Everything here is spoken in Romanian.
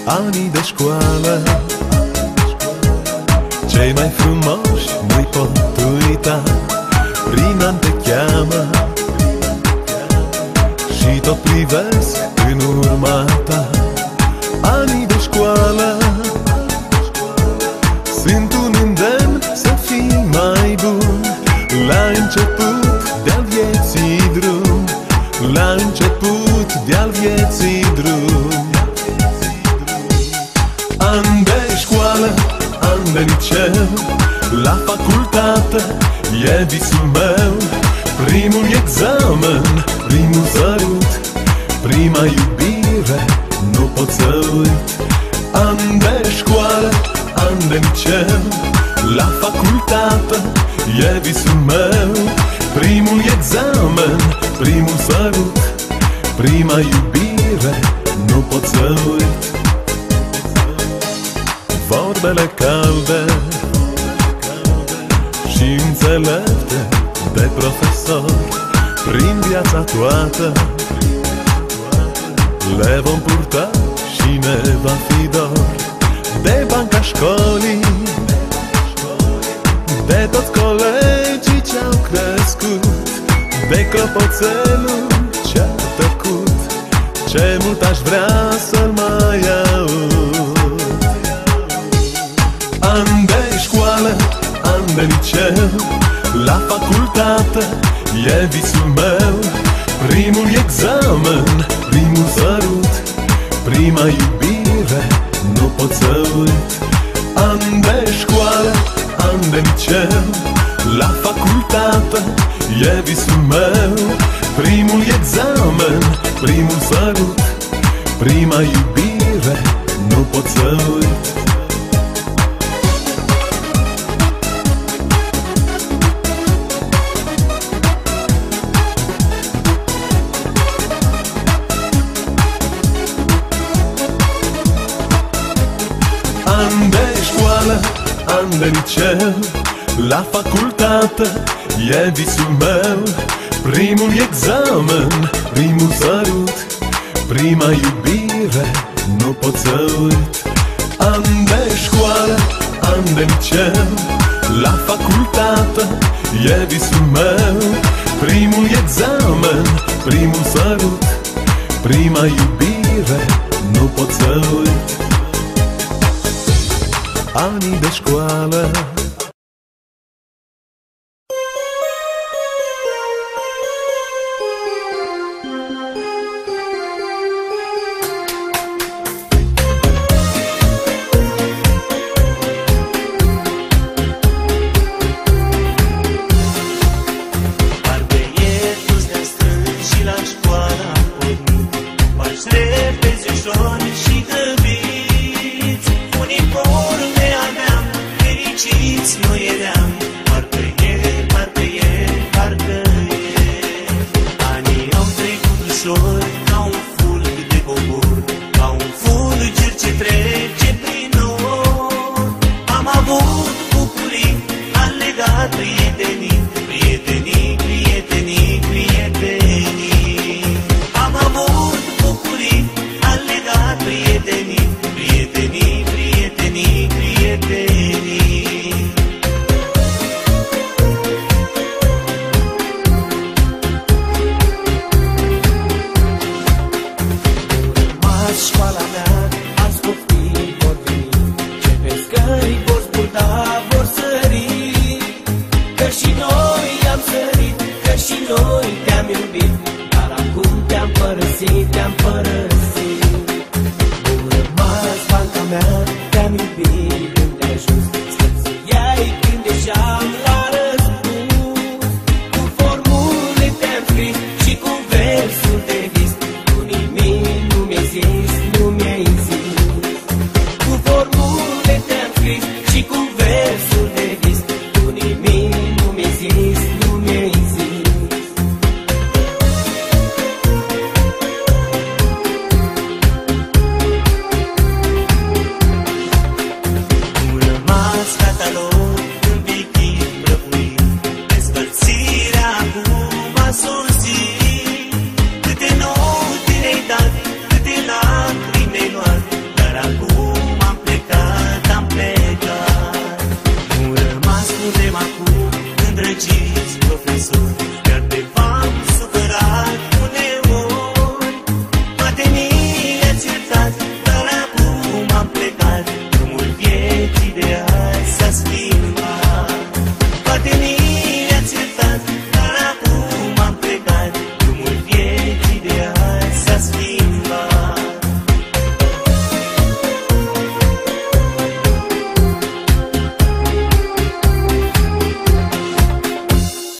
Anii de școală, cei mai frumoși nu-i pot uita. Prin an te cheamă și tot privesc în urma ta. Anii de școală sunt un îndemn să fii mai bun. La început de-al vieții drum, la început de-al vieții drum. An de școală, an de liceu, la facultate e visul meu. Primul examen, primul sărut, prima iubire, nu pot să uit. An de școală, an de liceu, la facultate e visul meu. Primul examen, primul sărut, prima iubire, nu pot să uit. Vorbele calde și înțelepte de profesor, prin viața toată le vom purta și ne va fi dor. De banca școlii, de toți colegii ce-au crescut, de clopoțelul ce-a tăcut, ce mult aș vrea să-l mai aud. An de școală, an de liceu, la facultate e visul meu. Primul examen, primul sărut, prima iubire, nu pot să uit. An de școală, an de liceu, la facultate e visul meu. Primul examen, primul sărut, prima iubire, nu pot să uit. An de școală, an de liceu, la facultate e visul meu. Primul examen, primul sărut, prima iubire, nu pot să uit. An de școală, an de liceu, la facultate e visul meu. Primul examen, primul sărut, prima iubire, nu pot să uit. Anii de școală